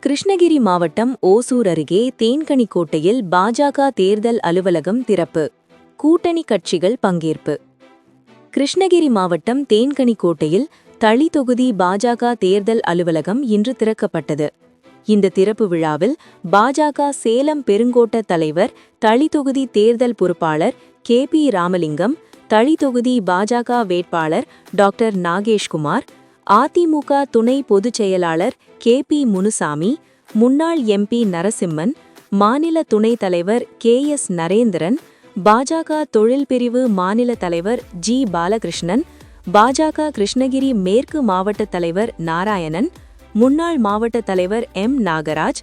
கிருஷ்ணகிரி மாவட்டம் ஓசூர் அருகே தேன்கனிக்கோட்டையில் பாஜக தேர்தல் அலுவலகம் திறப்பு. கூட்டணி கட்சிகள் பங்கேற்பு. கிருஷ்ணகிரி மாவட்டம் தேன்கனிக்கோட்டையில் தளி தொகுதி பாஜக தேர்தல் அலுவலகம் இன்று திறக்கப்பட்டது. இந்த திறப்பு விழாவில் பாஜக சேலம் பெருங்கோட்ட தலைவர், தளி தொகுதி தேர்தல் பொறுப்பாளர் KP ராமலிங்கம், தளி தொகுதி பாஜக வேட்பாளர் டாக்டர் நாகேஷ்குமார், அதிமுக துணை பொதுச் செயலாளர் KP முனுசாமி, முன்னாள் MP நரசிம்மன், மாநில துணைத் தலைவர் KS நரேந்திரன், பாஜக தொழில் பிரிவு மாநில தலைவர் G பாலகிருஷ்ணன், பாஜக கிருஷ்ணகிரி மேற்கு மாவட்ட தலைவர் நாராயணன், முன்னாள் மாவட்ட தலைவர் M நாகராஜ்,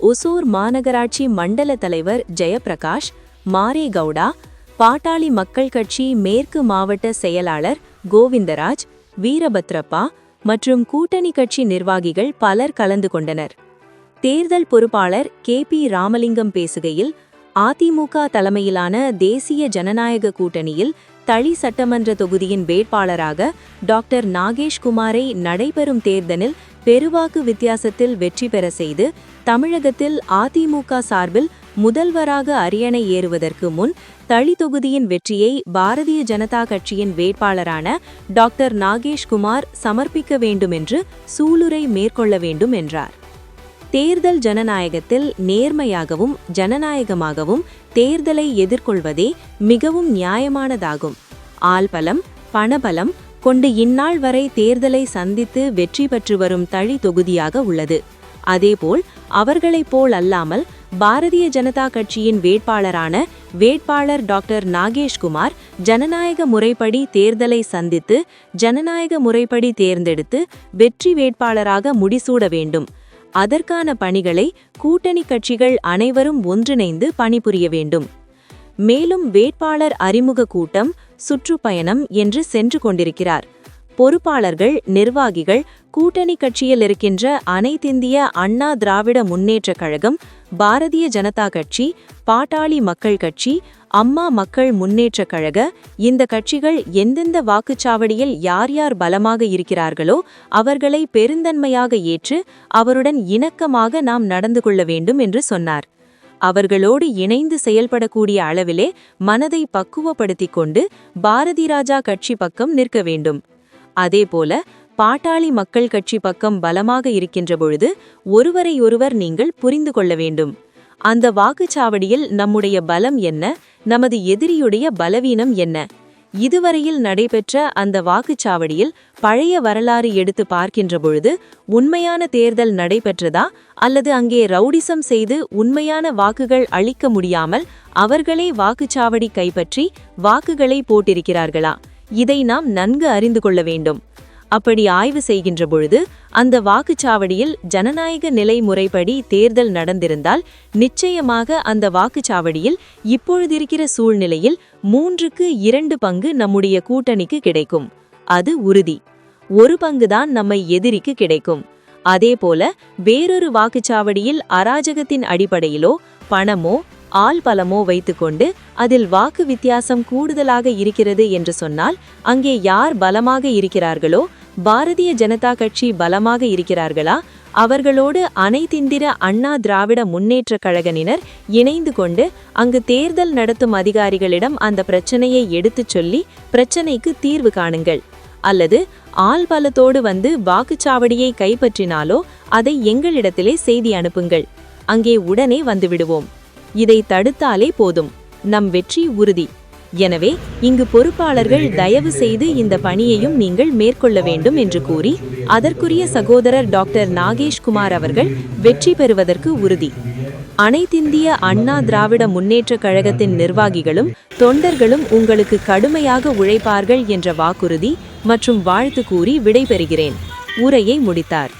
ஒசூர் மாநகராட்சி மண்டல தலைவர் ஜெயப்பிரகாஷ், மாரேகவுடா, பாட்டாளி மக்கள் கட்சி மேற்கு மாவட்ட செயலாளர் கோவிந்தராஜ், வீரபத்ரப்பா மற்றும் கூட்டணி கட்சி நிர்வாகிகள் பலர் கலந்து கொண்டனர். தேர்தல் பொறுப்பாளர் KP ராமலிங்கம் பேசுகையில், அதிமுக தலைமையிலான தேசிய ஜனநாயக கூட்டணியில் தளி சட்டமன்ற தொகுதியின் வேட்பாளராக டாக்டர் நாகேஷ்குமாரை நடைபெறும் தேர்தலில் பெருவாக்கு வித்தியாசத்தில் வெற்றி பெற செய்து தமிழகத்தில் அதிமுக சார்பில் முதல்வராக அரியணை ஏறுவதற்கு முன் தளி தொகுதியின் வெற்றியை பாரதிய ஜனதா கட்சியின் வேட்பாளரான டாக்டர் நாகேஷ்குமார் சமர்ப்பிக்க வேண்டுமென்று சூளுரை மேற்கொள்ள வேண்டும் என்றார். தேர்தல் ஜனநாயகத்தில் நேர்மையாகவும் ஜனநாயகமாகவும் தேர்தலை எதிர்கொள்வதே மிகவும் நியாயமானதாகும். ஆள்பலம், பணபலம் கொண்டு இந்நாள் வரை தேர்தலை சந்தித்து வெற்றி பெற்று வரும் தளி தொகுதியாக உள்ளது. அதேபோல் அவர்களைப் போல் அல்லாமல் பாரதிய ஜனதா கட்சியின் வேட்பாளர் டாக்டர் நாகேஷ்குமார் ஜனநாயக முறைப்படி தேர்தலை சந்தித்து ஜனநாயக முறைப்படி தேர்ந்தெடுத்து வெற்றி வேட்பாளராக முடிசூட வேண்டும். அதற்கான பணிகளை கூட்டணி கட்சிகள் அனைவரும் ஒன்றிணைந்து பணிபுரிய வேண்டும். மேலும் வேட்பாளர் அறிமுக கூட்டம், சுற்றுப்பயணம் என்று சென்று கொண்டிருக்கிறார். பொறுப்பாளர்கள், நிர்வாகிகள், கூட்டணி கட்சியில் இருக்கின்ற அனைத்திந்திய அண்ணா திராவிட முன்னேற்றக் கழகம், பாரதிய ஜனதா கட்சி, பாட்டாளி மக்கள் கட்சி, அம்மா மக்கள் முன்னேற்றக் கழக, இந்த கட்சிகள் எந்தெந்த வாக்குச்சாவடியில் யார் யார் பலமாக இருக்கிறார்களோ அவர்களை பெருந்தன்மையாக ஏற்று அவருடன் இணக்கமாக நாம் நடந்து கொள்ள வேண்டும் என்று சொன்னார். அவர்களோடு இணைந்து செயல்படக்கூடிய அளவிலே மனதை பக்குவப்படுத்திக் கொண்டு பாரதி ராஜா கட்சி பக்கம் நிற்க வேண்டும். அதேபோல பாட்டாளி மக்கள் கட்சி பக்கம் பலமாக இருக்கின்ற பொழுது ஒருவரையொருவர் நீங்கள் புரிந்து கொள்ள வேண்டும். அந்த வாக்குச்சாவடியில் நம்முடைய பலம் என்ன, நமது எதிரியுடைய பலவீனம் என்ன? இதுவரையில் நடைபெற்ற அந்த வாக்குச்சாவடியில் பழைய வரலாறு எடுத்து பார்க்கின்ற பொழுது உண்மையான தேர்தல் நடைபெற்றதா, அல்லது அங்கே ரவுடிசம் செய்து உண்மையான வாக்குகள் அளிக்க முடியாமல் அவர்களே வாக்குச்சாவடி கைப்பற்றி வாக்குகளை போட்டிருக்கிறார்களா? இதை நாம் நன்கு அறிந்து கொள்ள வேண்டும். அப்படி ஆய்வு செய்கின்ற பொழுது அந்த வாக்குச்சாவடியில் ஜனநாயக நிலை முறைப்படி தேர்தல் நடந்திருந்தால் நிச்சயமாக அந்த வாக்குச்சாவடியில் இப்பொழுதிருக்கிற சூழ்நிலையில் 3/2 பங்கு நம்முடைய கூட்டணிக்கு கிடைக்கும். அது உறுதி. 1 பங்குதான் நம்மை எதிரிக்கு கிடைக்கும். அதேபோல வேறொரு வாக்குச்சாவடியில் அராஜகத்தின் அடிப்படையிலோ பணமோ ஆள்பலமோ வைத்துக்கொண்டு அதில் வாக்கு வித்தியாசம் கூடுதலாக இருக்கிறது என்று சொன்னால் அங்கே யார் பலமாக இருக்கிறார்களோ, பாரதிய ஜனதா கட்சி பலமாக இருக்கிறார்களா, அவர்களோடு அனைத்திந்திர அண்ணா திராவிட முன்னேற்றக் கழகத்தினர் இணைந்து கொண்டு அங்கு தேர்தல் நடத்தும் அதிகாரிகளிடம் அந்த பிரச்சனையை எடுத்துச் சொல்லி பிரச்சனைக்கு தீர்வு காணுங்கள். அல்லது ஆள்பலத்தோடு வந்து வாக்குச்சாவடியை கைப்பற்றினாலோ அதை எங்களிடத்திலே செய்தி அனுப்புங்கள். அங்கே உடனே வந்துவிடுவோம். இதை தடுத்தாலே போதும், நம் வெற்றி உறுதி. எனவே இங்கு பொறுப்பாளர்கள் தயவு செய்து இந்த பணியையும் நீங்கள் மேற்கொள்ள வேண்டும் என்று கூறி அதற்குரிய சகோதரர் டாக்டர் நாகேஷ்குமார் அவர்கள் வெற்றி பெறுவதற்கு உறுதி. அனைத்திந்திய அண்ணா திராவிட முன்னேற்றக் கழகத்தின் நிர்வாகிகளும் தொண்டர்களும் உங்களுக்கு கடுமையாக உழைப்பார்கள் என்ற வாக்குறுதி மற்றும் வாழ்த்து கூறி விடைபெறுகிறேன். உரையை முடித்தார்.